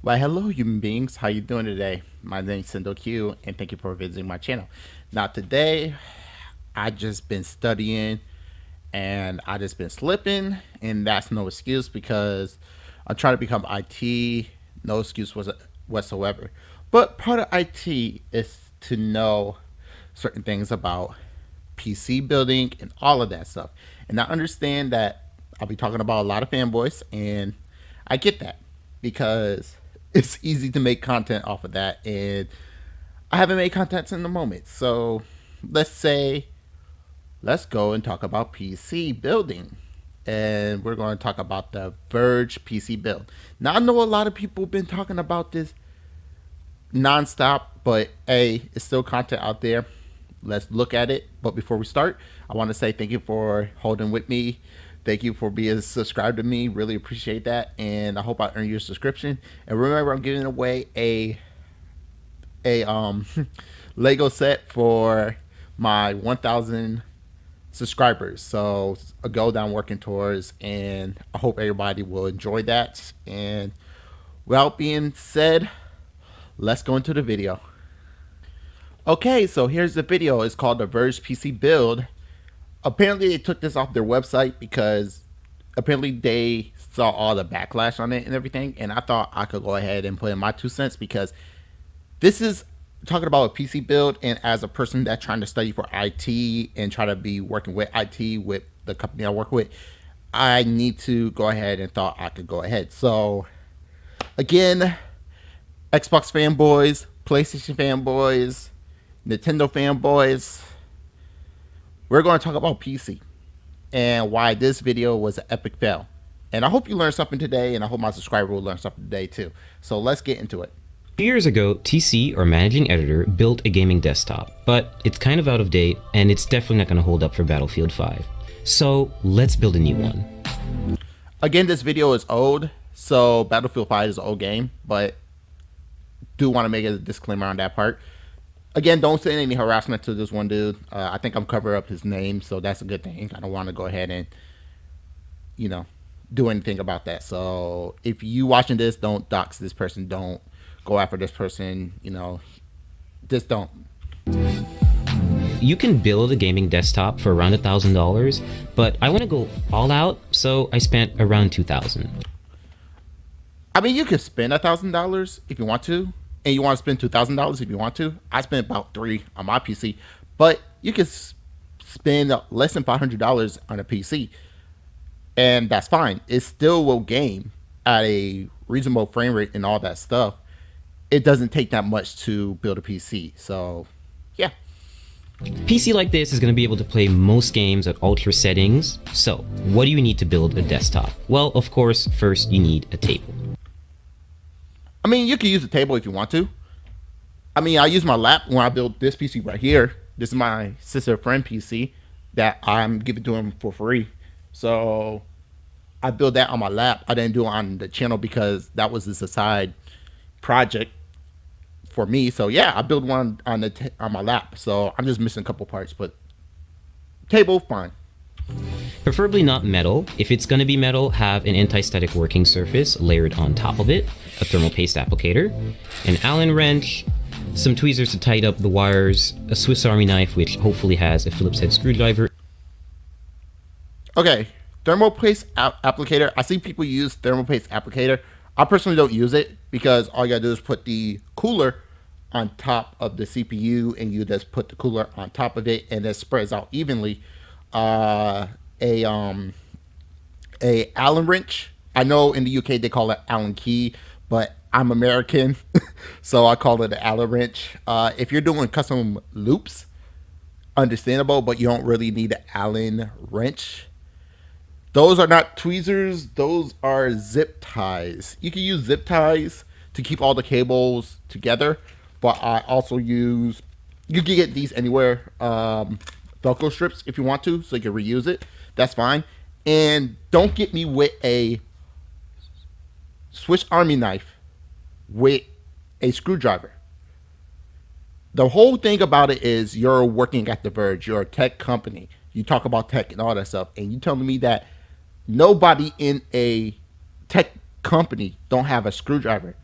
Why, hello, human beings. How you doing today? My name's Sendo Q, and thank you for visiting my channel. Now, today, I just been studying, and I just been slipping, and that's no excuse because I'm trying to become IT. No excuse whatsoever. But part of IT is to know certain things about PC building and all of that stuff. And I understand that I'll be talking about a lot of fanboys, and I get that because it's easy to make content off of that, and I haven't made content in the moment. So let's say let's go and talk about PC building. And we're going to talk about the Verge PC build. Now I know a lot of people have been talking about this nonstop, but it's still content out there. Let's look at it. But before we start, I want to say thank you for holding with me. Thank you for being subscribed to me. Really appreciate that, and I hope I earn your subscription. And remember, I'm giving away a Lego set for my 1,000 subscribers. So a goal that I'm working towards, and I hope everybody will enjoy that. And without being said, let's go into the video. Okay, so here's the video. It's called the Verge PC build. Apparently they took this off their website because apparently they saw all the backlash on it and everything, and I thought I could go ahead and put in my 2 cents because this is talking about a PC build, and as a person that's trying to study for IT and try to be working with IT with the company I work with, I need to go ahead and thought I could go ahead. So again, Xbox fanboys, PlayStation fanboys, Nintendo fanboys, we're going to talk about PC and why this video was an epic fail. And I hope you learned something today, and I hope my subscriber will learn something today too. So let's get into it. 2 years ago, TC, or Managing Editor, built a gaming desktop, but it's kind of out of date, and it's definitely not going to hold up for Battlefield 5. So let's build a new one. Again, this video is old, so Battlefield 5 is an old game, but do want to make a disclaimer on that part. Again, don't send any harassment to this one dude. I think I'm covering up his name, so that's a good thing. I don't want to go ahead and, do anything about that. So if you watching this, don't dox this person. Don't go after this person. Just don't. You can build a gaming desktop for around $1,000, but I want to go all out, so I spent around $2,000. I mean, you could spend $1,000 if you want to, and you want to spend $2,000 if you want to. I spent about $3 on my PC, but you could spend less than $500 on a PC, and that's fine. It still will game at a reasonable frame rate and all that stuff. It doesn't take that much to build a PC, so yeah. PC like this is going to be able to play most games at ultra settings. So what do you need to build a desktop? Well, of course, first you need a table. I mean, you can use a table if you want to. I mean, I use my lap when I built this PC right here. This is my sister friend PC that I'm giving to him for free. So I built that on my lap. I didn't do it on the channel because that was just a side project for me. So yeah, I built one on my lap. So I'm just missing a couple parts, but table, fine. Preferably not metal. If it's going to be metal, have an anti-static working surface layered on top of it, a thermal paste applicator, an Allen wrench, some tweezers to tighten up the wires, a Swiss Army knife which hopefully has a Phillips head screwdriver. Okay, thermal paste applicator. I see people use thermal paste applicator. I personally don't use it because all you gotta do is put the cooler on top of the CPU, and you just put the cooler on top of it, and it spreads out evenly. A Allen wrench. I know in the UK they call it Allen key, but I'm American, so I call it an Allen wrench. If you're doing custom loops, understandable, but you don't really need an Allen wrench. Those are not tweezers. Those are zip ties. You can use zip ties to keep all the cables together, but I also use, you can get these anywhere, Velcro strips if you want to, so you can reuse it. That's fine. And don't get me with a Swiss Army knife with a screwdriver. The whole thing about it is you're working at The Verge. You're a tech company. You talk about tech and all that stuff, and you telling me that nobody in a tech company don't have a screwdriver.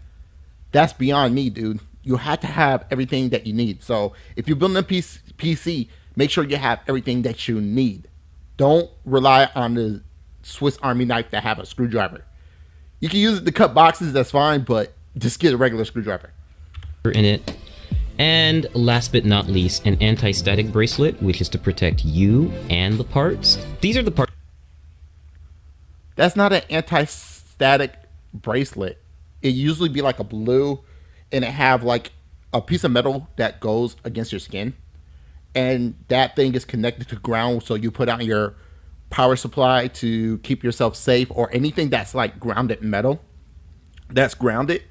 That's beyond me, dude. You have to have everything that you need. So if you're building a PC, make sure you have everything that you need. Don't rely on the Swiss Army knife that have a screwdriver. You can use it to cut boxes, that's fine, but just get a regular screwdriver. In it. And last but not least, an anti-static bracelet, which is to protect you and the parts. These are the parts. That's not an anti-static bracelet. It usually be like a blue, and it have like a piece of metal that goes against your skin, and that thing is connected to ground. So you put on your power supply to keep yourself safe, or anything that's like grounded metal that's grounded,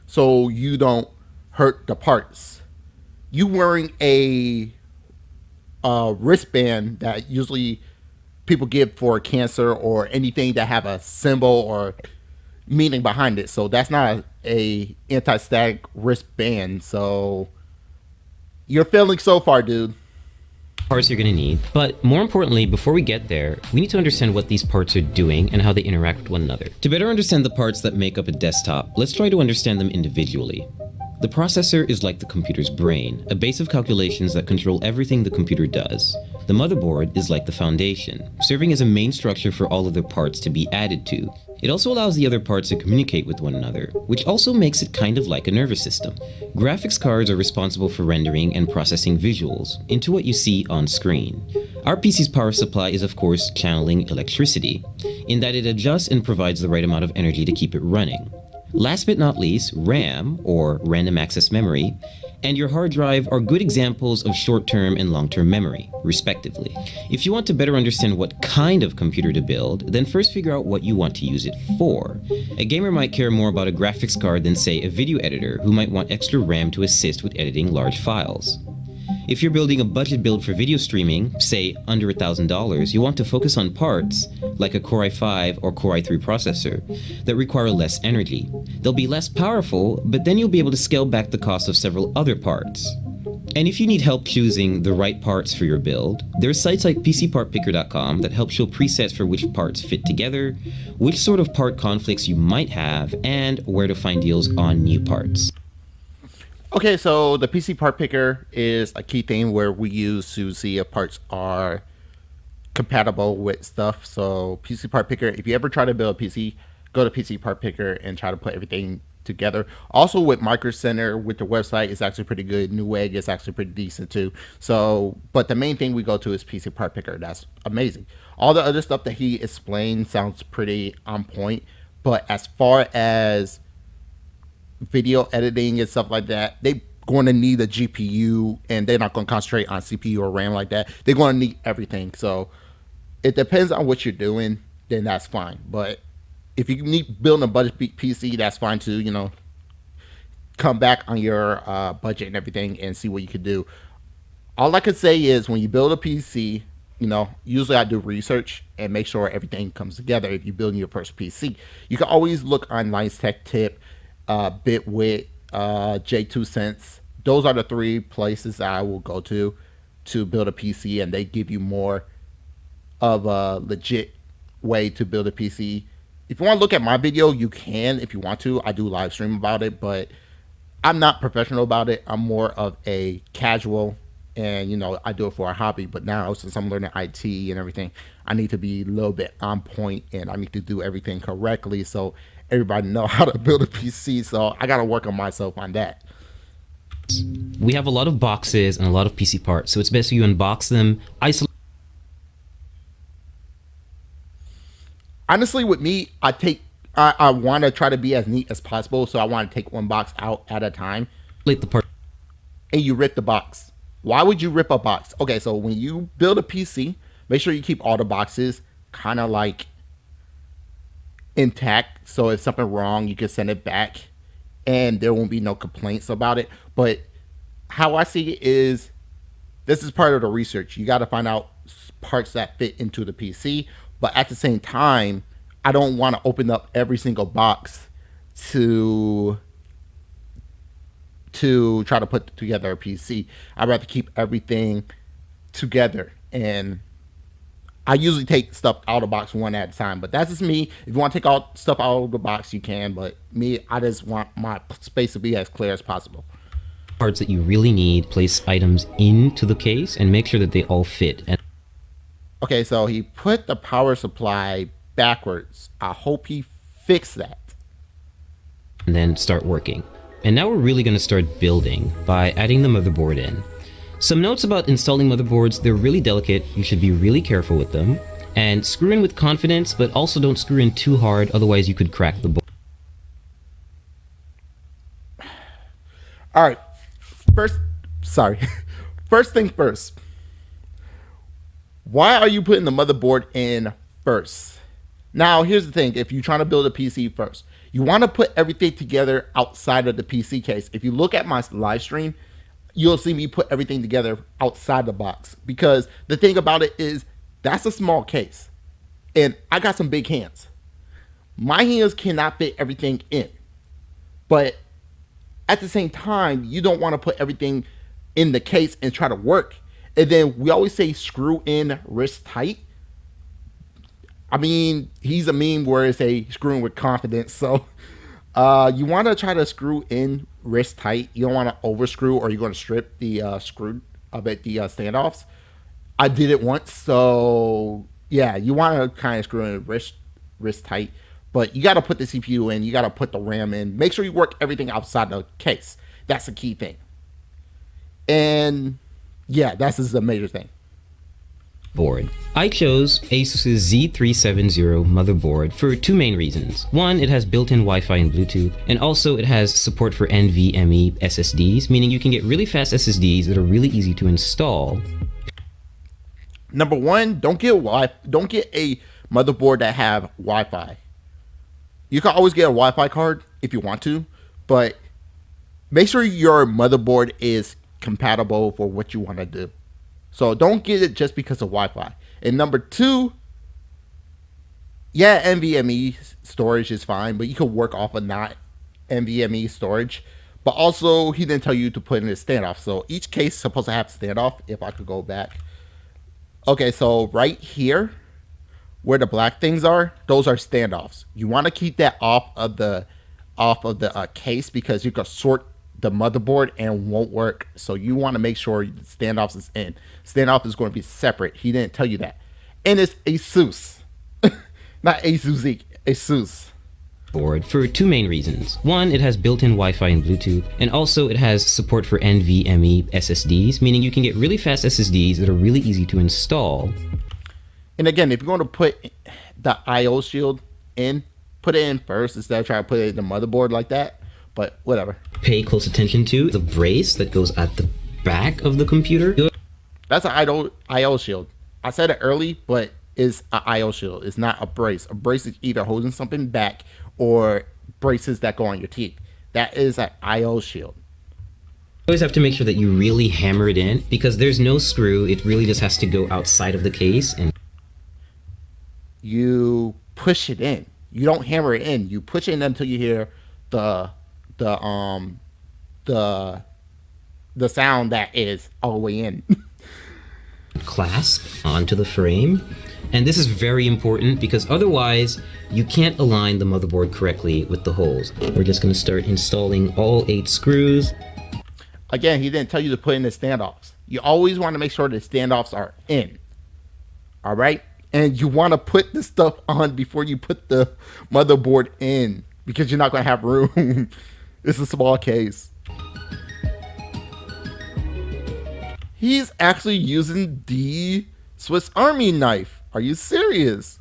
so you don't hurt the parts. You wearing a wristband that usually people give for cancer or anything that have a symbol or meaning behind it. So that's not a anti-static wristband. So you're failing so far, dude. Parts you're going to need. But more importantly, before we get there, we need to understand what these parts are doing and how they interact with one another. To better understand the parts that make up a desktop, let's try to understand them individually. The processor is like the computer's brain, a base of calculations that control everything the computer does. The motherboard is like the foundation, serving as a main structure for all other parts to be added to. It also allows the other parts to communicate with one another, which also makes it kind of like a nervous system. Graphics cards are responsible for rendering and processing visuals into what you see on screen. Our PC's power supply is of course channeling electricity, in that it adjusts and provides the right amount of energy to keep it running. Last but not least, RAM, or random access memory, and your hard drive are good examples of short-term and long-term memory, respectively. If you want to better understand what kind of computer to build, then first figure out what you want to use it for. A gamer might care more about a graphics card than, say, a video editor who might want extra RAM to assist with editing large files. If you're building a budget build for video streaming, say under $1,000, you want to focus on parts, like a Core i5 or Core i3 processor, that require less energy. They'll be less powerful, but then you'll be able to scale back the cost of several other parts. And if you need help choosing the right parts for your build, there are sites like PCPartPicker.com that help show presets for which parts fit together, which sort of part conflicts you might have, and where to find deals on new parts. Okay, so the PC part picker is a key thing where we use to see if parts are compatible with stuff. So PC part picker, if you ever try to build a PC, go to PC part picker and try to put everything together. Also with Micro Center, with the website, it's actually pretty good. Newegg is actually pretty decent too. So, but the main thing we go to is PC part picker. That's amazing. All the other stuff that he explained sounds pretty on point. But as far as video editing and stuff like that, they're going to need a GPU, and they're not going to concentrate on CPU or RAM like that. They're going to need everything. So it depends on what you're doing, then that's fine. But if you need building a budget PC, that's fine too. You know, come back on your budget and everything and see what you could do. All I could say is when you build a PC, you know, usually I do research and make sure everything comes together. If you're building your first PC, you can always look online Tech Tip, Bitwit, J2 Cents. Those are the three places I will go to build a PC, and they give you more of a legit way to build a PC. If you want to look at my video, you can if you want to. I do live stream about it, but I'm not professional about it. I'm more of a casual, and you know, I do it for a hobby. But now since I'm learning IT and everything, I need to be a little bit on point, and I need to do everything correctly so everybody know how to build a PC. So I got to work on myself on that. We have a lot of boxes and a lot of PC parts, so it's best you unbox them, isolate. Honestly, with me, I want to try to be as neat as possible, so I want to take one box out at a time. The part. And you rip the box. Why would you rip a box? Okay, so when you build a PC, make sure you keep all the boxes kind of like intact, so if something wrong, you can send it back and there won't be no complaints about it. But how I see it is, this is part of the research. You got to find out parts that fit into the PC, but at the same time, I don't want to open up every single box to try to put together a PC. I'd rather keep everything together, and I usually take stuff out of the box one at a time, but that's just me. If you want to take out stuff out of the box, you can. But me, I just want my space to be as clear as possible. Parts that you really need, place items into the case and make sure that they all fit. And okay, so he put the power supply backwards. I hope he fixed that. And then start working. And now we're really going to start building by adding the motherboard in. Some notes about installing motherboards: they're really delicate, you should be really careful with them, and screw in with confidence, but also don't screw in too hard, otherwise you could crack the board. Alright, first thing first. Why are you putting the motherboard in first? Now, here's the thing. If you're trying to build a PC first, you want to put everything together outside of the PC case. If you look at my live stream, you'll see me put everything together outside the box. Because the thing about it is, that's a small case. And I got some big hands. My hands cannot fit everything in. But at the same time, you don't want to put everything in the case and try to work. And then we always say screw in wrist tight. I mean, he's a meme where it's a screwing with confidence. So you want to try to screw in wrist tight. You don't want to over screw, or you're going to strip the screw of it, the standoffs. I did it once. So yeah, you want to kind of screw in wrist tight. But you got to put the CPU in. You got to put the RAM in. Make sure you work everything outside the case. That's the key thing. And yeah, that's just a major thing. Board. I chose Asus's Z370 motherboard for two main reasons. One, it has built-in Wi-Fi and Bluetooth, and also it has support for NVMe SSDs, meaning you can get really fast SSDs that are really easy to install. Number one, don't get a motherboard that have Wi-Fi. You can always get a Wi-Fi card if you want to, but make sure your motherboard is compatible for what you want to do. So don't get it just because of Wi-Fi. And number two, yeah, NVMe storage is fine, but you can work off of not NVMe storage. But also, he didn't tell you to put in a standoff. So each case is supposed to have standoff. If I could go back. Okay, so right here, where the black things are, those are standoffs. You want to keep that off of the case, because you can sort the motherboard and won't work. So you want to make sure the standoffs is in. Standoff is going to be separate. He didn't tell you that. And it's Asus. Not Asus, Asus. Board for two main reasons. One, it has built-in Wi-Fi and Bluetooth, and also it has support for NVMe SSDs, meaning you can get really fast SSDs that are really easy to install. And again, if you're going to put the I/O shield in, put it in first instead of trying to put it in the motherboard like that. But whatever. Pay close attention to the brace that goes at the back of the computer. That's an I/O shield. I said it early, but it's an I/O shield. It's not a brace. A brace is either holding something back or braces that go on your teeth. That is an I/O shield. You always have to make sure that you really hammer it in, because there's no screw. It really just has to go outside of the case, and you push it in. You don't hammer it in. You push it in until you hear the sound that is all the way in. clasp onto the frame. And this is very important, because otherwise you can't align the motherboard correctly with the holes. We're just going to start installing all 8 screws. Again, he didn't tell you to put in the standoffs. You always want to make sure the standoffs are in. All right? And you want to put the stuff on before you put the motherboard in, because you're not going to have room. It's a small case. He's actually using the Swiss Army knife. Are you serious?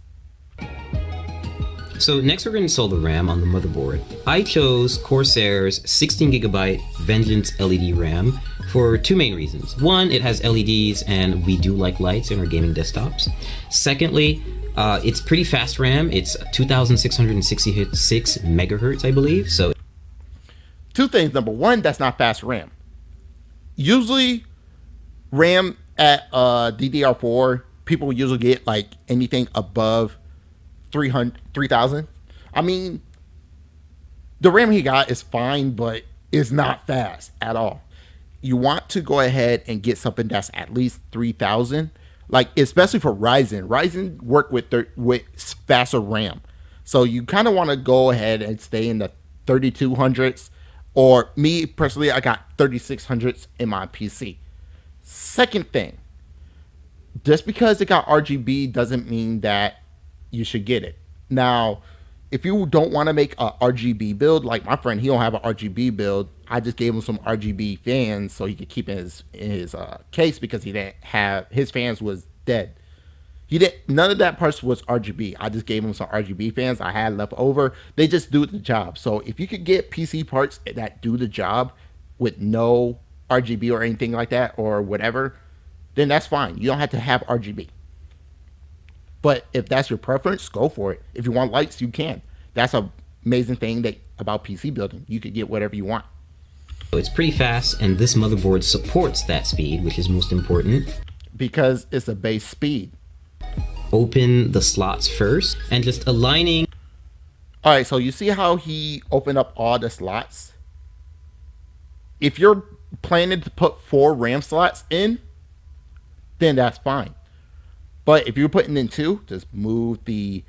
So next we're going to install the RAM on the motherboard. I chose Corsair's 16GB Vengeance LED RAM for two main reasons. One, it has LEDs and we do like lights in our gaming desktops. Secondly, it's pretty fast RAM. It's 2666 megahertz, I believe. So two things. Number one, that's not fast RAM. Usually RAM at DDR4, people usually get like anything above 3,000. I mean, the RAM he got is fine, but it's not fast at all. You want to go ahead and get something that's at least 3,000. Like especially for Ryzen work with faster RAM. So you kind of want to go ahead and stay in the 3200s, or me personally, I got 3600s in my PC. Second thing, just because it got RGB doesn't mean that you should get it. Now, if you don't want to make a RGB build, like my friend, he don't have an RGB build. I just gave him some RGB fans so he could keep in his case because he didn't have his fans was dead. He did none of that parts was RGB. I just gave him some RGB fans I had left over. They just do the job. So if you could get PC parts that do the job with no RGB or anything like that or whatever, then that's fine. You don't have to have RGB. But if that's your preference, go for it. If you want lights, you can. That's an amazing thing that about PC building. You could get whatever you want. It's pretty fast, and this motherboard supports that speed, which is most important. Because it's a base speed. Open the slots first, and just aligning. All right, so you see how he opened up all the slots? If you're planning to put 4 RAM slots in, then that's fine. But if you're putting in 2, just move the...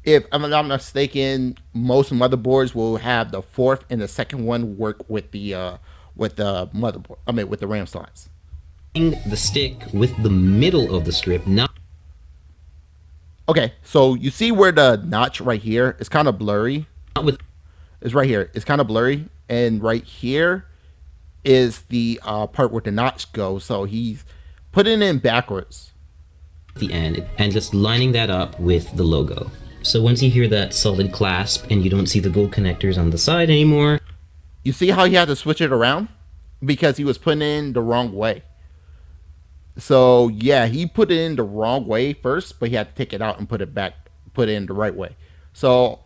If I'm not mistaken, most motherboards will have the 4th and the 2nd one work with the motherboard. I mean, with the RAM slots. The stick with the middle of the strip, not... Okay, so you see where the notch right here is kind of blurry? Not with... It's right here. It's kind of blurry. And right here is the part where the notch goes. So he's putting it in backwards. The end, and just lining that up with the logo. So once you hear that solid clasp and you don't see the gold connectors on the side anymore. You see how he had to switch it around? Because he was putting it in the wrong way. So yeah, he put it in the wrong way first, but he had to take it out and put it in the right way. So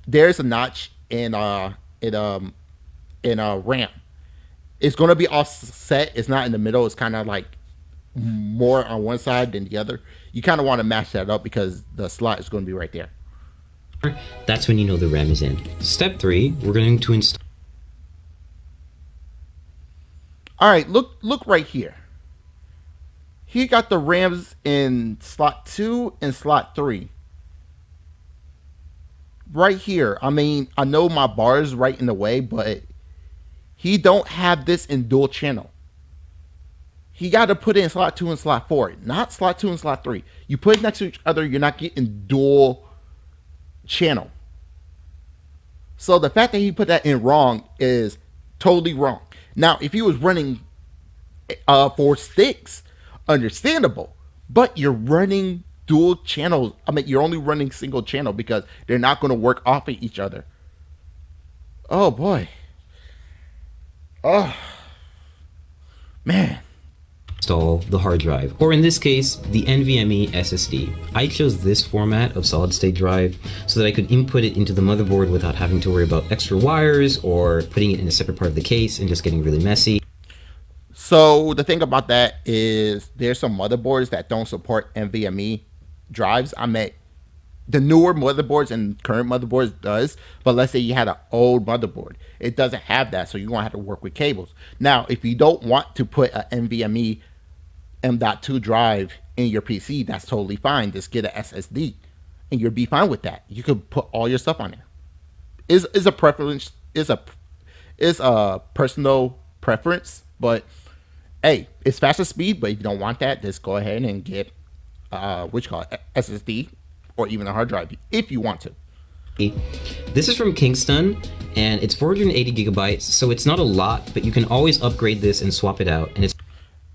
there's a notch in RAM. It's gonna be offset. It's not in the middle. It's kind of like more on one side than the other. You kind of want to match that up because the slot is going to be right there. That's when you know the RAM is in. Step 3, we're going to install. All right, look right here. He got the RAMs in slot 2 and slot 3. Right here. I mean, I know my bar is right in the way, but he don't have this in dual channel. He got to put it in slot 2 and slot 4, not slot 2 and slot 3. You put it next to each other, you're not getting dual channel. So the fact that he put that in wrong is totally wrong. Now, if he was running 4 sticks, understandable. But you're running dual channels. I mean, you're only running single channel because they're not going to work off of each other. Oh, boy. Oh, man. Install the hard drive, or in this case, the NVMe SSD. I chose this format of solid state drive so that I could input it into the motherboard without having to worry about extra wires or putting it in a separate part of the case and just getting really messy. So the thing about that is there's some motherboards that don't support NVMe drives. I mean, the newer motherboards and current motherboards does, but let's say you had an old motherboard. It doesn't have that, so you're going to have to work with cables. Now, if you don't want to put an NVMe M.2 drive in your PC, that's totally fine. Just get an SSD and you'll be fine with that. You could put all your stuff on there. Is a preference, is a personal preference, but hey, it's faster speed, but if you don't want that, just go ahead and get SSD or even a hard drive if you want to. This is from Kingston and it's 480 gigabytes, so it's not a lot, but you can always upgrade this and swap it out. And it's...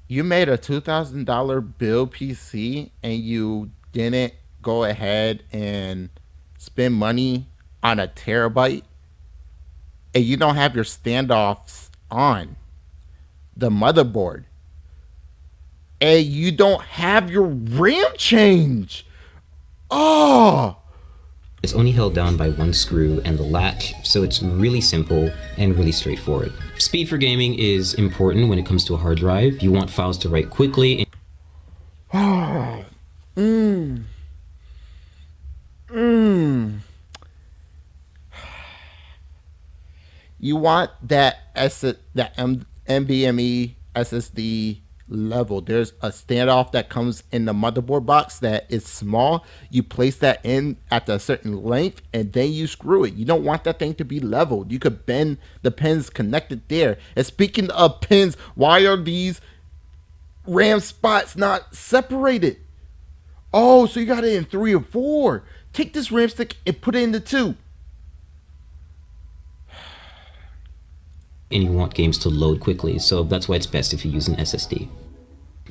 You made a $2,000 build PC and you didn't go ahead and spend money on a terabyte, and you don't have your standoffs on the motherboard, and you don't have your RAM change. Oh, it's only held down by one screw and the latch, so it's really simple and really straightforward. Speed for gaming is important when it comes to a hard drive. You want files to write quickly. You want that NVMe SSD level. There's a standoff that comes in the motherboard box that is small. You place that in at a certain length and then you screw it. You don't want that thing to be leveled. You could bend the pins connected there. And speaking of pins, why are these RAM spots not separated? Oh, so you got it in 3 or 4. Take this RAM stick and put it into 2. And you want games to load quickly, so that's why it's best if you use an SSD.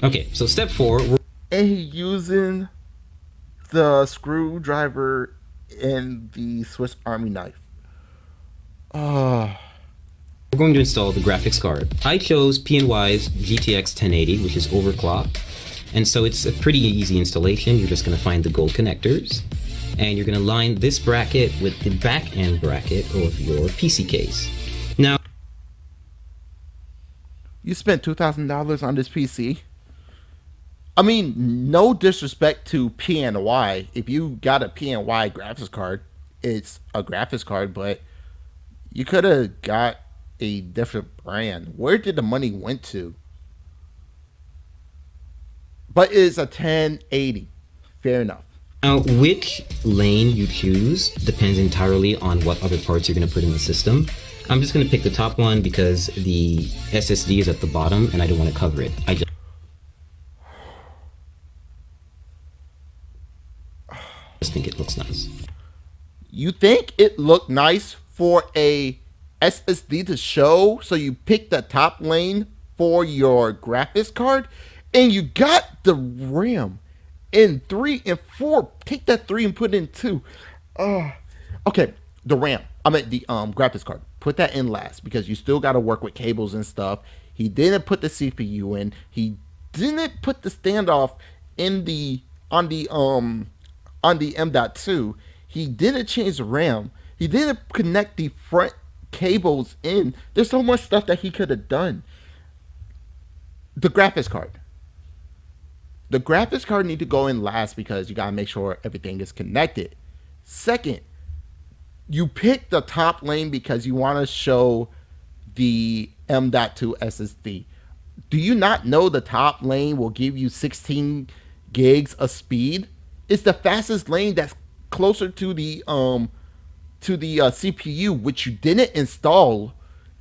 Okay, so step 4. And he's using the screwdriver and the Swiss Army knife. We're going to install the graphics card. I chose PNY's GTX 1080, which is overclocked. And so it's a pretty easy installation. You're just going to find the gold connectors. And you're going to line this bracket with the back end bracket of your PC case. Now, you spent $2,000 on this PC? I mean, no disrespect to PNY. If you got a PNY graphics card, it's a graphics card, but you could have got a different brand. Where did the money went to? But it's a 1080. Fair enough. Now, which lane you choose depends entirely on what other parts you're going to put in the system. I'm just going to pick the top one because the SSD is at the bottom and I don't want to cover it. I just think it looks nice. You think it looked nice for a SSD to show, so you pick the top lane for your graphics card, and you got the RAM in 3 and 4. Take that 3 and put it in 2. Okay, the RAM. I meant the graphics card. Put that in last because you still got to work with cables and stuff. He didn't put the CPU in. He didn't put the standoff in the on the M.2. He didn't change the RAM. He didn't connect the front cables in. There's so much stuff that he could have done. The graphics card. The graphics card need to go in last because you got to make sure everything is connected. Second, you pick the top lane because you want to show the M.2 SSD. Do you not know the top lane will give you 16 gigs of speed? It's the fastest lane that's closer to the CPU, which you didn't install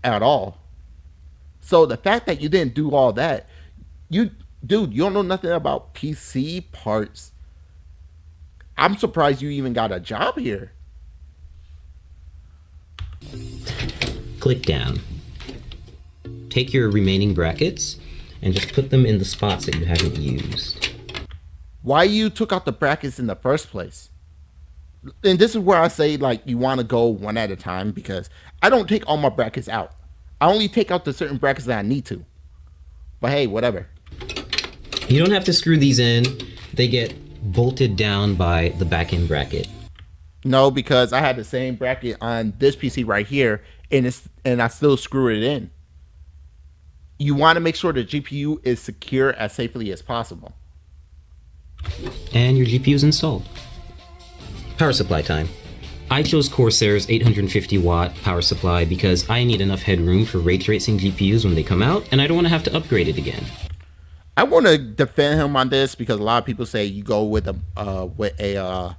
at all. So the fact that you didn't do all that, you don't know nothing about PC parts. I'm surprised you even got a job here. Click down. Take your remaining brackets and just put them in the spots that you haven't used. Why you took out the brackets in the first place? And this is where I say, like, you want to go one at a time because I don't take all my brackets out. I only take out the certain brackets that I need to. But hey, whatever. You don't have to screw these in. They get bolted down by the back end bracket. No, because I had the same bracket on this PC right here, and I still screw it in. You want to make sure the GPU is secure as safely as possible. And your GPU is installed. Power supply time. I chose Corsair's 850 watt power supply because I need enough headroom for ray tracing GPUs when they come out, and I don't want to have to upgrade it again. I want to defend him on this because a lot of people say you go with a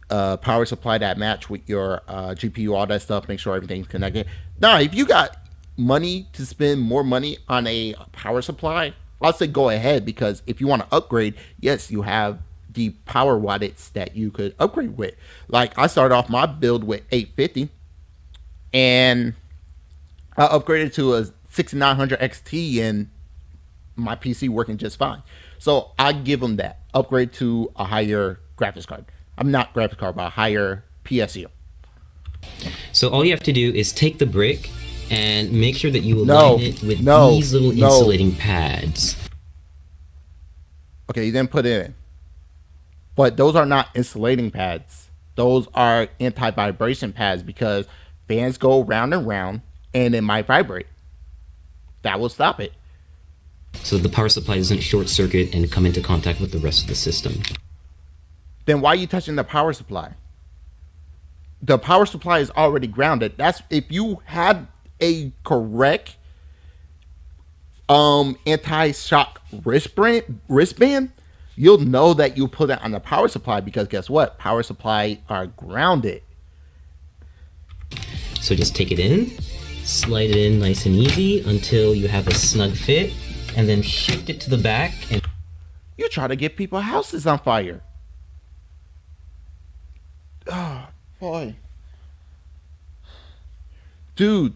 power supply that match with your GPU, all that stuff, make sure everything's connected. Now, if you got money to spend more money on a power supply, I'll say go ahead, because if you want to upgrade, yes, you have the power wattage that you could upgrade with. Like, I started off my build with 850, and I upgraded to a 6900 XT, and my PC working just fine. So I give them that. Upgrade to a higher graphics card. I'm not graphics card, but a higher PSU. So all you have to do is take the brick and make sure that you align it with these little insulating pads. Okay, you didn't put it in. But those are not insulating pads. Those are anti-vibration pads because fans go round and round and it might vibrate. That will stop it. So the power supply doesn't short circuit and come into contact with the rest of the system. Then why are you touching the power supply? The power supply is already grounded. That's if you had a correct anti-shock wristband, you'll know that you put it on the power supply because guess what? Power supply are grounded. So just take it in, slide it in nice and easy until you have a snug fit, and then shift it to the back. And You try to get people's houses on fire. Oh boy, dude,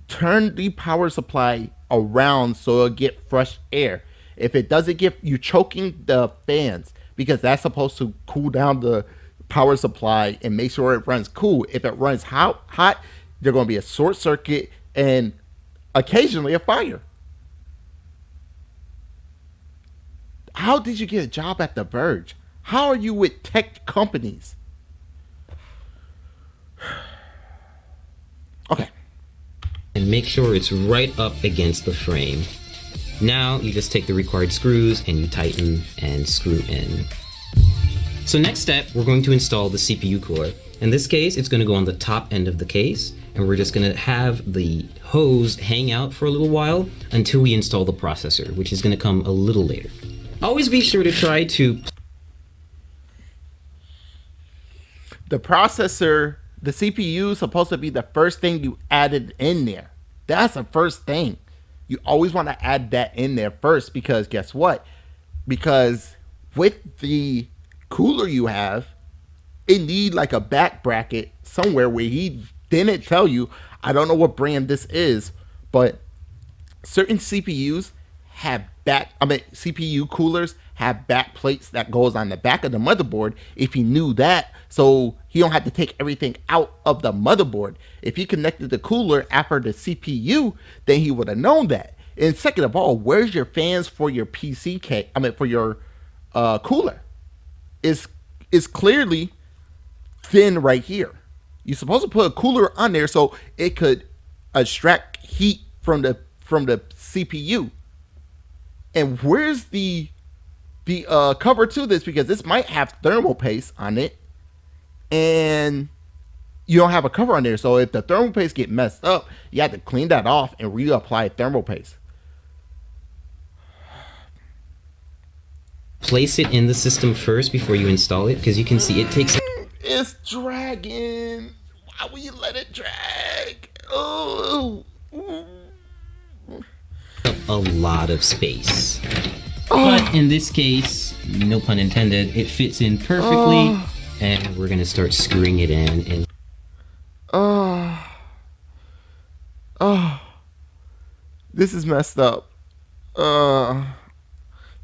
turn the power supply around so it'll get fresh air. If it doesn't get, you choking the fans because that's supposed to cool down the power supply and make sure it runs cool. If it runs hot, there's going to be a short circuit and occasionally a fire. How did you get a job at the Verge? How are you with tech companies? Okay. and make sure it's right up against the frame. Now you just take the required screws and you tighten and screw in. So next step, we're going to install the CPU cooler. In this case, it's going to go on the top end of the case, and we're just going to have the hose hang out for a little while until we install the processor, which is going to come a little later. Always be sure to try to... The processor, the CPU is supposed to be the first thing you added in there. That's the first thing. You always want to add that in there first because guess what? Because with the cooler you have, it need like a back bracket somewhere where he didn't tell you. I don't know what brand this is, but certain CPUs have CPU coolers have back plates that goes on the back of the motherboard. If he knew that, so he don't have to take everything out of the motherboard. If he connected the cooler after the CPU, then he would have known that. And second of all, where's your fans for your PC for your cooler? Is clearly thin right here. You're supposed to put a cooler on there so it could extract heat from the CPU. And where's the cover to this? Because this might have thermal paste on it, and you don't have a cover on there. So if the thermal paste get messed up, you have to clean that off and reapply thermal paste. Place it in the system first before you install it, because you can see it takes... It's dragging. Why will you let it drag? Oh. a lot of space. But in this case, no pun intended, it fits in perfectly, and we're gonna start screwing it in. And This is messed up.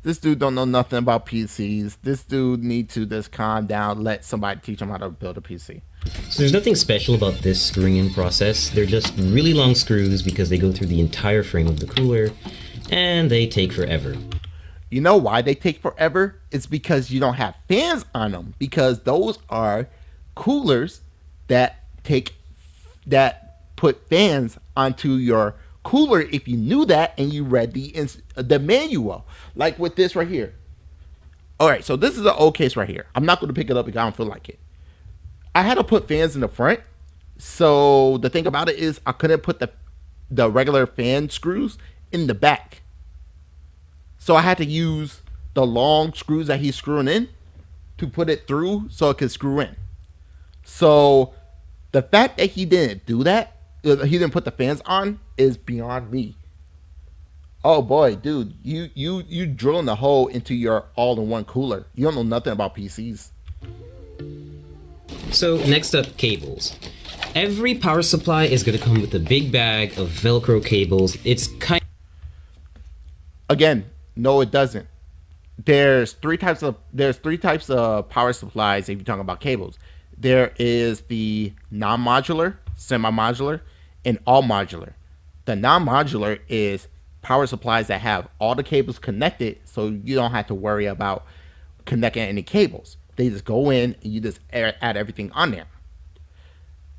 This dude don't know nothing about PCs. This dude need to just calm down, let somebody teach him how to build a PC. so there's nothing special about this screwing in process. They're just really long screws because they go through the entire frame of the cooler, and they take forever. You know why they take forever? It's because you don't have fans on them. Because those are coolers that put fans onto your cooler. If you knew that and you read the manual, like with this right here. All right, so this is an old case right here. I'm not going to pick it up because I don't feel like it. I had to put fans in the front. So the thing about it is I couldn't put the regular fan screws in the back. So I had to use the long screws that he's screwing in to put it through so it could screw in. So the fact that he didn't do that, he didn't put the fans on, is beyond me. Oh boy, dude, you drilling a hole into your all-in-one cooler. You don't know nothing about PCs. So next up, cables. Every power supply is going to come with a big bag of Velcro cables. It's kind... Again, no, it doesn't. There's three types of power supplies if you're talking about cables. There is the non-modular, semi-modular, and all modular. The non-modular is power supplies that have all the cables connected, so you don't have to worry about connecting any cables. They just go in and you just add everything on there.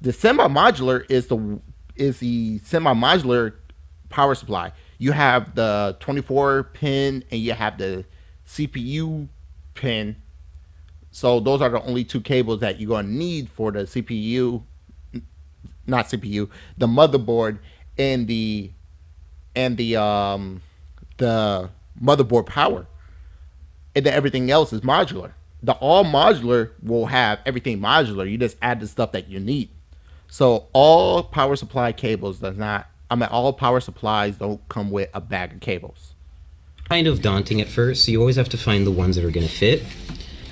The semi-modular is the semi-modular power supply. You have the 24 pin and you have the CPU pin. So those are the only two cables that you're going to need for the the motherboard and the and the motherboard power, and then everything else is modular. The all modular will have everything modular. You just add the stuff that you need. So all power supply cables does not. I mean, all power supplies don't come with a bag of cables. Kind of daunting at first, so you always have to find the ones that are going to fit.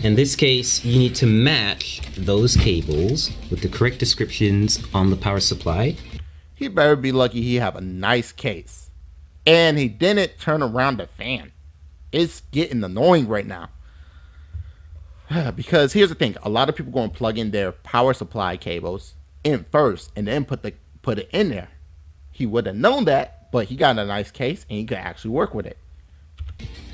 In this case, you need to match those cables with the correct descriptions on the power supply. He better be lucky he have a nice case. And he didn't turn around the fan. It's getting annoying right now. Because here's the thing, a lot of people going to plug in their power supply cables in first and then put it in there. He would have known that, but he got a nice case and he could actually work with it.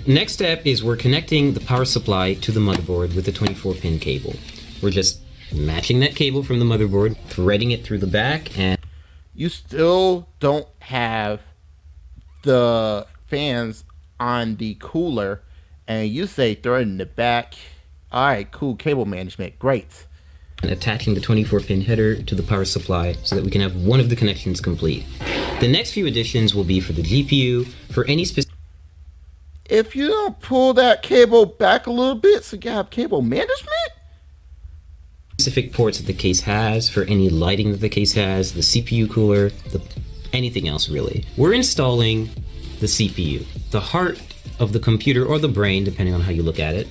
Next step is we're connecting the power supply to the motherboard with a 24-pin cable. We're just matching that cable from the motherboard, threading it through the back, and you still don't have the fans on the cooler, and you say throw it in the back. All right, cool, cable management, great. And attaching the 24-pin header to the power supply so that we can have one of the connections complete. The next few additions will be for the GPU, for any specific... If you don't pull that cable back a little bit so you have cable management? Specific ports that the case has, for any lighting that the case has, the CPU cooler, anything else really. We're installing the CPU, the heart of the computer or the brain, depending on how you look at it.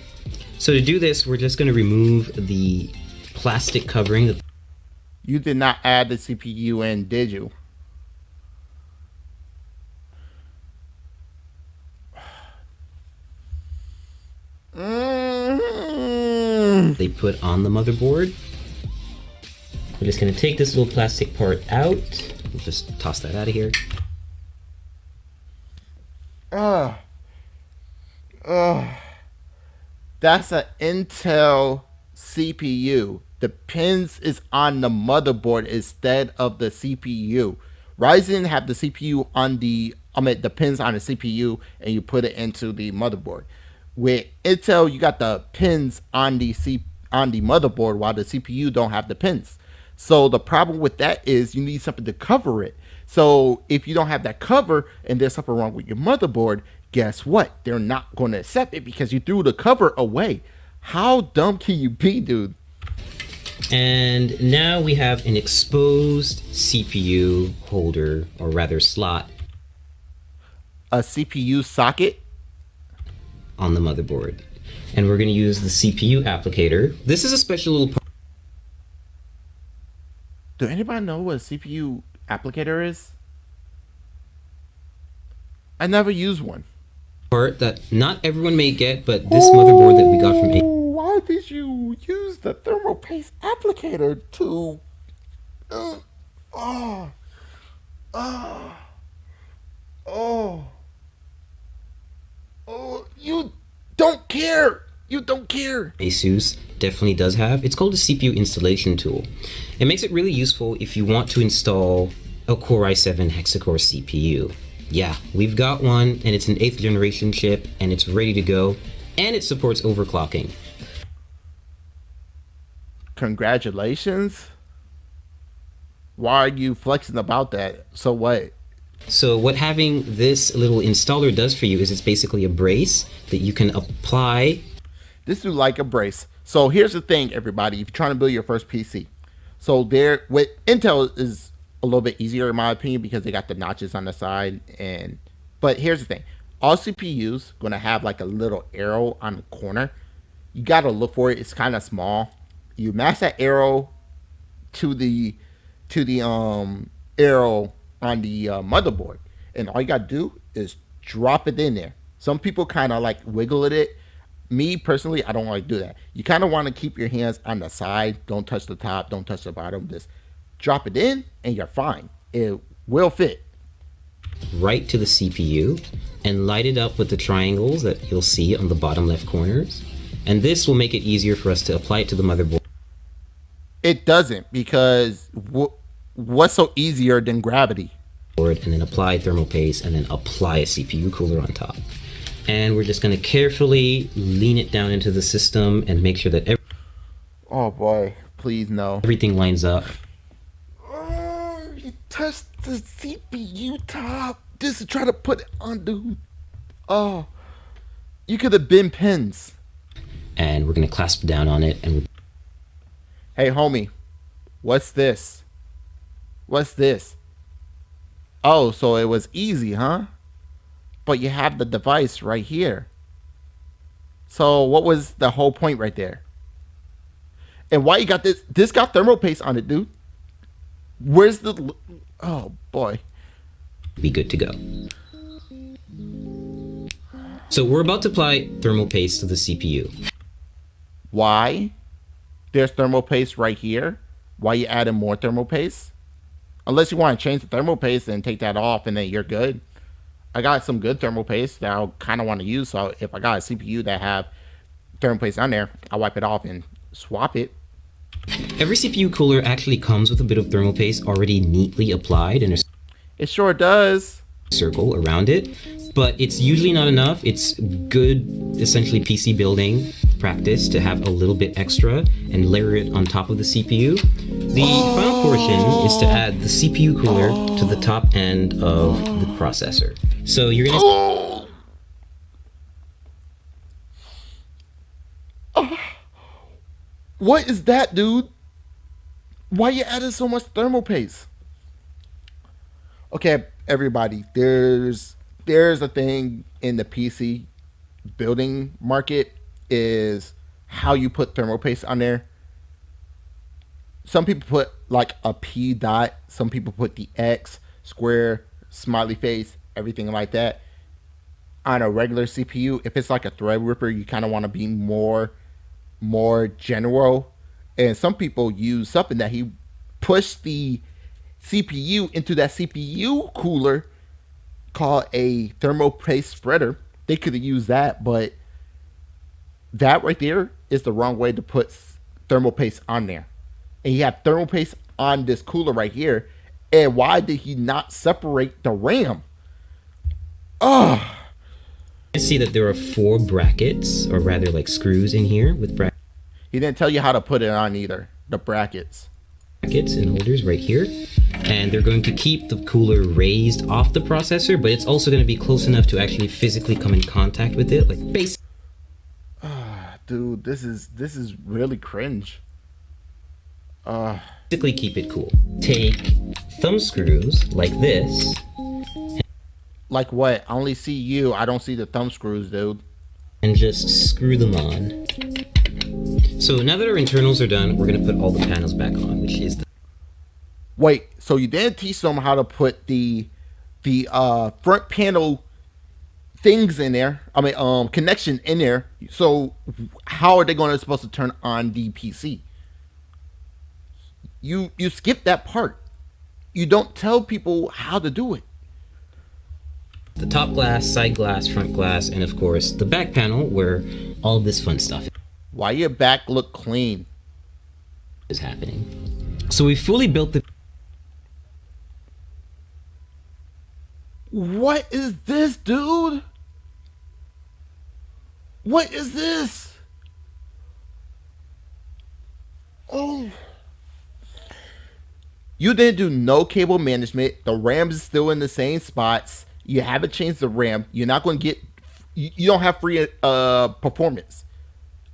So to do this, we're just going to remove the plastic covering. You did not add the CPU in, did you? They put on the motherboard. We're just going to take this little plastic part out. We'll just toss that out of here. That's an Intel CPU. The pins is on the motherboard instead of the CPU. Ryzen have the CPU on the pins on the CPU, and you put it into the motherboard. With Intel, you got the pins on the motherboard, while the CPU don't have the pins. So the problem with that is you need something to cover it. So if you don't have that cover and there's something wrong with your motherboard, guess what? They're not going to accept it because you threw the cover away. How dumb can you be, dude? And now we have an exposed CPU holder, or rather slot. A CPU socket? On the motherboard. And we're going to use the CPU applicator. This is a special little part. Do anybody know what a CPU applicator is? I never used one. Part that not everyone may get, but this motherboard that we got from why did you use the thermal paste applicator to you don't care. You don't care. Asus definitely does have. It's called a CPU installation tool. It makes it really useful if you want to install a Core i7 hexa-core CPU. Yeah, we've got one, and it's an 8th generation chip, and it's ready to go, and it supports overclocking. Congratulations. Why are you flexing about that? So what? So what having this little installer does for you is it's basically a brace that you can apply. This is like a brace. So here's the thing, everybody. If you're trying to build your first PC, so there with Intel is a little bit easier in my opinion because they got the notches on the side. But here's the thing, all CPUs gonna have like a little arrow on the corner. You gotta look for it. It's kind of small. You match that arrow to the arrow on the motherboard, and all you gotta do is drop it in there. Some people kind of like wiggle it. Me personally, I don't like to do that. You kind of want to keep your hands on the side. Don't touch the top, don't touch the bottom. Just drop it in and you're fine. It will fit right to the CPU and light it up with the triangles that you'll see on the bottom left corners, and this will make it easier for us to apply it to the motherboard. It doesn't, because what's so easier than gravity? And then apply thermal paste, and then apply a CPU cooler on top. And we're just going to carefully lean it down into the system and make sure that oh boy, please no. Everything lines up. Oh, you touched the CPU top. Just to try to put it on, dude. Oh, you could have been pins. And we're going to clasp down on it, and we're Hey, homie, what's this? What's this? Oh, so it was easy, huh? But you have the device right here. So what was the whole point right there? And why you got this? This got thermal paste on it, dude. Where's the? Oh boy. be good to go. So we're about to apply thermal paste to the CPU. Why? There's thermal paste right here. Why you adding more thermal paste? Unless you want to change the thermal paste and take that off, and then you're good. I got some good thermal paste that I kind of want to use. So if I got a CPU that have thermal paste on there, I wipe it off and swap it. Every CPU cooler actually comes with a bit of thermal paste already neatly applied in a It sure does. circle around it, but it's usually not enough. It's good, essentially PC building practice to have a little bit extra and layer it on top of the CPU. The final portion is to add the CPU cooler to the top end of the processor. So you're gonna What is that, dude? Why you adding so much thermal paste? Okay, everybody, there's a thing in the PC building market is how you put thermal paste on there. Some people put like a P dot, some people put the X, square, smiley face, everything like that. On a regular CPU, if it's like a Threadripper, you kind of want to be more general. And some people use something that he pushed the CPU into that CPU cooler called a thermal paste spreader. They could have used that, but that right there is the wrong way to put thermal paste on there. And he had thermal paste on this cooler right here. And why did he not separate the RAM? Oh, see that there are 4 brackets, or rather like screws in here with he didn't tell you how to put it on either. The brackets and holders right here. And they're going to keep the cooler raised off the processor, but it's also going to be close enough to actually physically come in contact with it, like dude, this is really cringe. basically keep it cool. Take thumb screws like this. Like what? I only see you. I don't see the thumb screws, dude. And just screw them on. So now that our internals are done, we're going to put all the panels back on, which is the Wait, so you didn't teach them how to put the front panel things in there? I mean, connection in there. So how are they going to supposed to turn on the PC? You skip that part. You don't tell people how to do it. the top glass, side glass, front glass, and of course the back panel where all this fun stuff Why your back look clean? is happening. So we fully built the What is this, dude? What is this? Oh. You didn't do no cable management. The RAM is still in the same spots. You haven't changed the RAM. You're not going to get... You don't have free performance.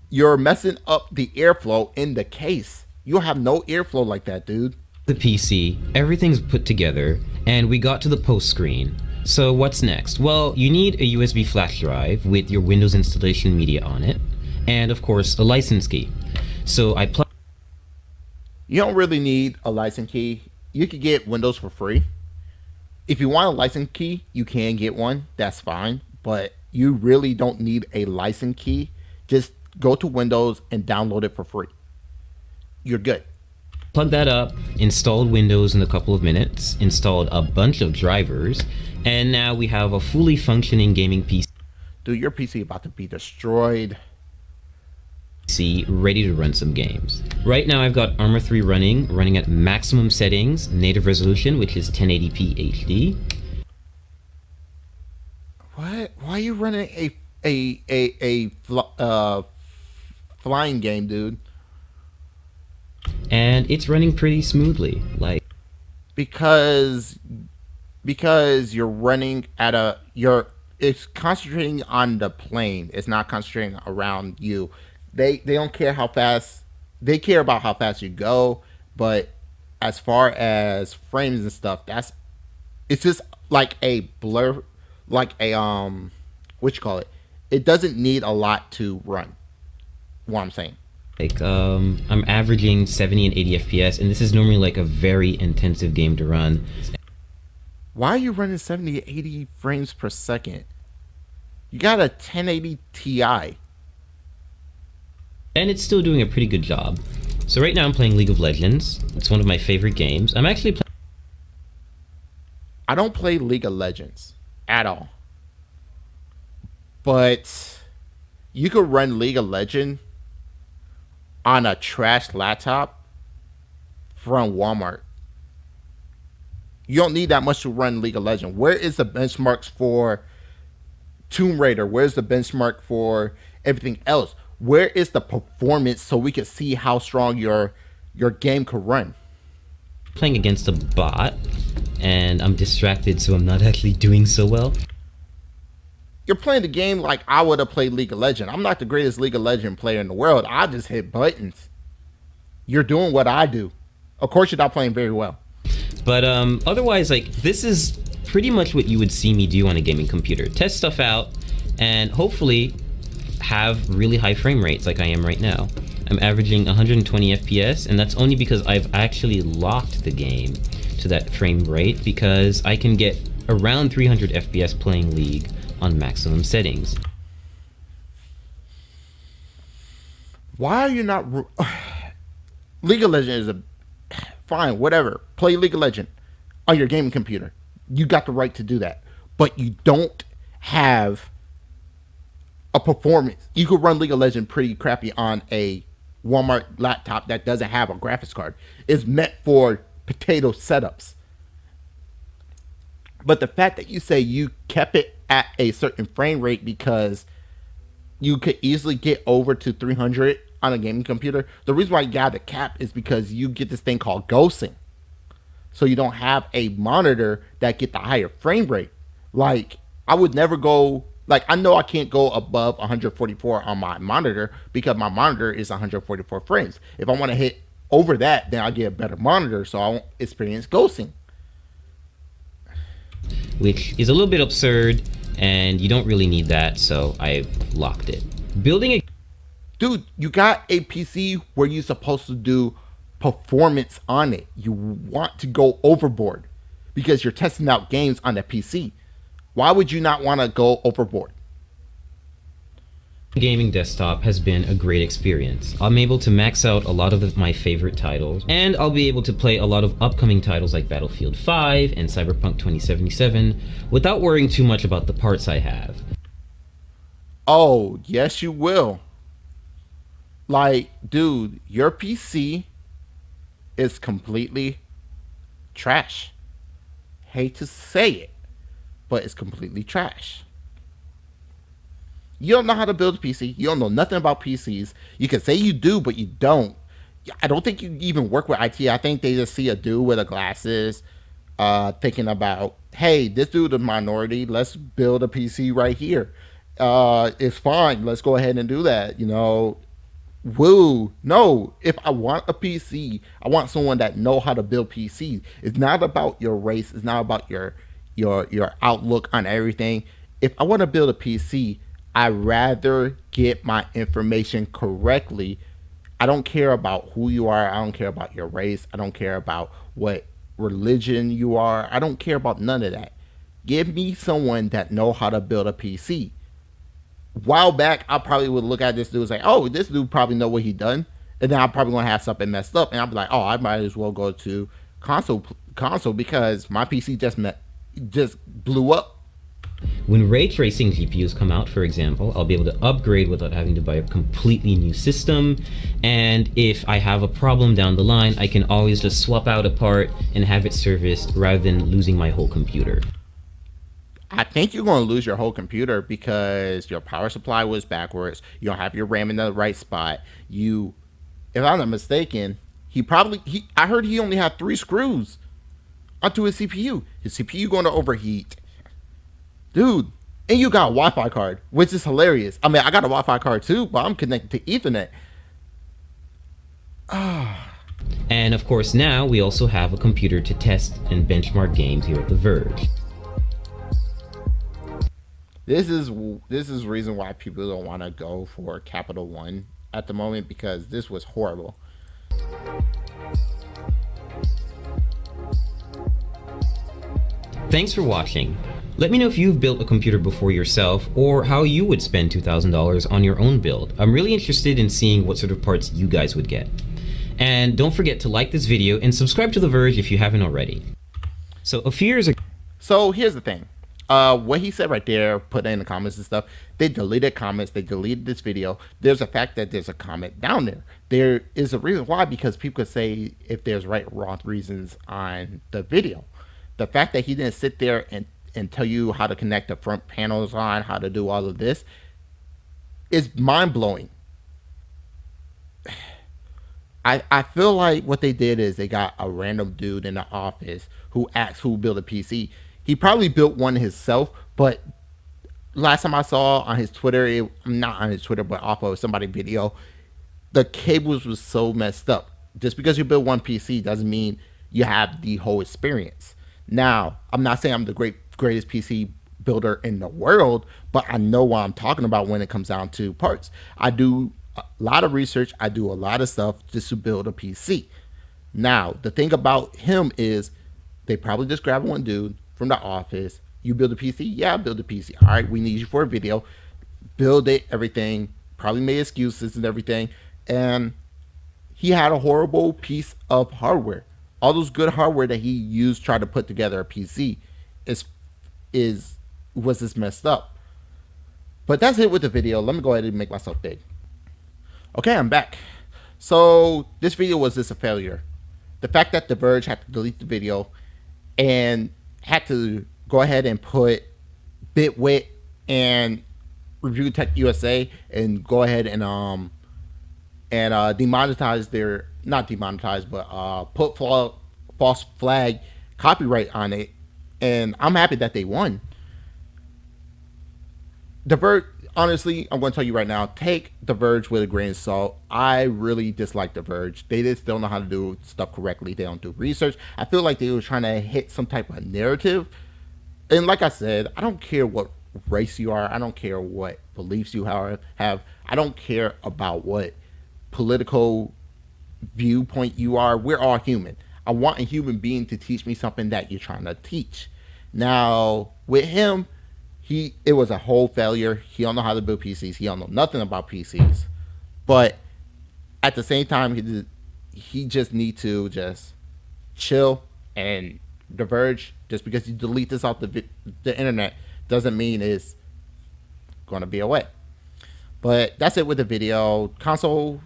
You're messing up the airflow in the case. You don't have no airflow like that, dude. PC, everything's put together, and we got to the post screen. So what's next? Well, you need a USB flash drive with your Windows installation media on it, and of course a license key. So I plugged You don't really need a license key. You could get Windows for free. If you want a license key, you can get one. That's fine. But you really don't need a license key. Just go to Windows and download it for free. You're good. plugged that up, installed Windows in a couple of minutes, installed a bunch of drivers, and now we have a fully functioning gaming PC Dude, your PC about to be destroyed. ready to run some games. Right now I've got Armor 3 running at maximum settings, native resolution, which is 1080p HD. What? Why are you running flying game, dude? And it's running pretty smoothly. Like, Because because you're running at a you're it's concentrating on the plane. It's not concentrating around you. They don't care how fast they care about how fast you go, but as far as frames and stuff, that's it's just like a blur, like a what you call it. It doesn't need a lot to run. What I'm saying. Like I'm averaging 70 and 80 FPS, and this is normally like a very intensive game to run. Why are you running 70 80 frames per second? You got a 1080 Ti. And it's still doing a pretty good job. So right now I'm playing League of Legends. It's one of my favorite games. I'm actually playing. I don't play League of Legends at all. But you could run League of Legends on a trash laptop from Walmart. You don't need that much to run League of Legends. Where is the benchmarks for Tomb Raider? Where's the benchmark for everything else? Where is the performance so we can see how strong your game could run? Playing against a bot, and I'm distracted, so I'm not actually doing so well. You're playing the game like I would have played League of Legends. I'm not the greatest League of Legends player in the world. I just hit buttons. You're doing what I do. Of course, you're not playing very well. But otherwise, like, this is pretty much what you would see me do on a gaming computer. Test stuff out, and hopefully have really high frame rates like I am right now. I'm averaging 120 FPS, and that's only because I've actually locked the game to that frame rate, because I can get around 300 FPS playing League on maximum settings. Why are you not... League of Legends is a... Fine, whatever. Play League of Legends on your gaming computer. You got the right to do that. But you don't have a performance. You could run League of Legends pretty crappy on a Walmart laptop that doesn't have a graphics card. It's meant for potato setups. But the fact that you say you kept it at a certain frame rate because you could easily get over to 300 on a gaming computer. The reason why you got the cap is because you get this thing called ghosting. So you don't have a monitor that get the higher frame rate. Like, I would never go, like, I know I can't go above 144 on my monitor because my monitor is 144 frames. If I want to hit over that, then I'll get a better monitor so I won't experience ghosting. Which is a little bit absurd, and you don't really need that, so I locked it. Building a... Dude, you got a PC where you're supposed to do performance on it. You want to go overboard because you're testing out games on the PC. Why would you not want to go overboard? Gaming desktop has been a great experience. I'm able to max out a lot of my favorite titles, and I'll be able to play a lot of upcoming titles like Battlefield 5 and Cyberpunk 2077 without worrying too much about the parts I have. Oh, yes you will. Like, dude, your PC is completely trash. Hate to say it, but it's completely trash. You don't know how to build a PC. You don't know nothing about PCs. You can say you do, but you don't. I don't think you even work with IT. I think they just see a dude with a glasses thinking about, hey, this dude is a minority. Let's build a PC right here. It's fine. Let's go ahead and do that. You know, woo. No, if I want a PC, I want someone that know how to build PCs. It's not about your race. It's not about your outlook on everything. If I want to build a PC, I'd rather get my information correctly. I don't care about who you are. I don't care about your race. I don't care about what religion you are. I don't care about none of that. Give me someone that know how to build a PC. A while back, I probably would look at this dude and say, oh, this dude probably know what he done. And then I'm probably going to have something messed up. And I'll be like, oh, I might as well go to console because my PC just blew up. When ray tracing GPUs come out, for example, I'll be able to upgrade without having to buy a completely new system. And if I have a problem down the line, I can always just swap out a part and have it serviced rather than losing my whole computer. I think you're going to lose your whole computer because your power supply was backwards. You don't have your RAM in the right spot. If I'm not mistaken, I heard he only had 3 screws onto his CPU. His CPU going to overheat, dude. And you got a Wi-Fi card, which is hilarious. I mean, I got a Wi-Fi card too, but I'm connected to Ethernet. And of course, now we also have a computer to test and benchmark games here at The Verge. This is the reason why people don't want to go for Capital One at the moment, because this was horrible. Thanks for watching. Let me know if you've built a computer before yourself, or how you would spend $2,000 on your own build. I'm really interested in seeing what sort of parts you guys would get. And don't forget to like this video and subscribe to The Verge if you haven't already. So a few years ago... So here's the thing. What he said right there, put in the comments and stuff, they deleted comments, they deleted this video. There's a fact that there's a comment down there. There is a reason why, because people could say if there's right or wrong reasons on the video. The fact that he didn't sit there and tell you how to connect the front panels on, how to do all of this, is mind-blowing. I feel like what they did is they got a random dude in the office who asked who built a PC. He probably built one himself, but last time I saw on his Twitter, not on his Twitter, but off of somebody's video, the cables was so messed up. Just because you build one PC doesn't mean you have the whole experience. Now, I'm not saying I'm the greatest PC builder in the world, but I know what I'm talking about when it comes down to parts. I do a lot of research. I do a lot of stuff just to build a PC. Now, the thing about him is they probably just grab one dude from the office. You build a PC? Yeah, I build a PC. All right, we need you for a video. Build it, everything. Probably made excuses and everything. And he had a horrible piece of hardware. All those good hardware that he used trying to put together a PC was just messed up. But that's it with the video. Let me go ahead and make myself big. Okay, I'm back. So this video was just a failure. The fact that The Verge had to delete the video and had to go ahead and put Bitwit and Review Tech USA and go ahead and demonetize their, not demonetize, but put false flag copyright on it. And I'm happy that they won. The Verge, honestly, I'm going to tell you right now, take The Verge with a grain of salt. I really dislike The Verge. They just don't know how to do stuff correctly. They don't do research. I feel like they were trying to hit some type of narrative. And like I said, I don't care what race you are. I don't care what beliefs you have. I don't care about what political viewpoint you are. We're all human. I want a human being to teach me something that you're trying to teach. Now, with him, it was a whole failure. He don't know how to build PCs. He don't know nothing about PCs. But at the same time, he just need to just chill. And The Verge, just because you delete this off the internet, doesn't mean it's going to be away. But that's it with the video. Console,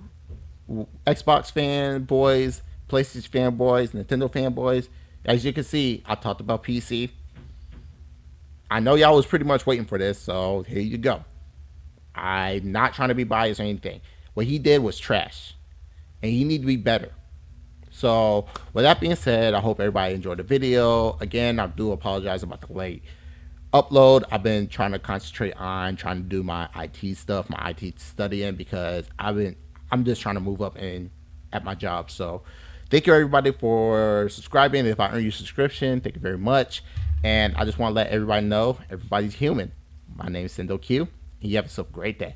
Xbox fanboys, PlayStation fanboys, Nintendo fanboys. As you can see, I talked about PC. I know y'all was pretty much waiting for this, so here you go. I'm not trying to be biased or anything. What he did was trash, and he need to be better. So with that being said, I hope everybody enjoyed the video. Again, I do apologize about the late upload. I've been trying to concentrate on trying to do my IT stuff, my IT studying, because I'm just trying to move up at my job. So thank you everybody for subscribing. If I earn your subscription, thank you very much. And I just want to let everybody know everybody's human. My name is Sendo Q, and you have yourself a great day.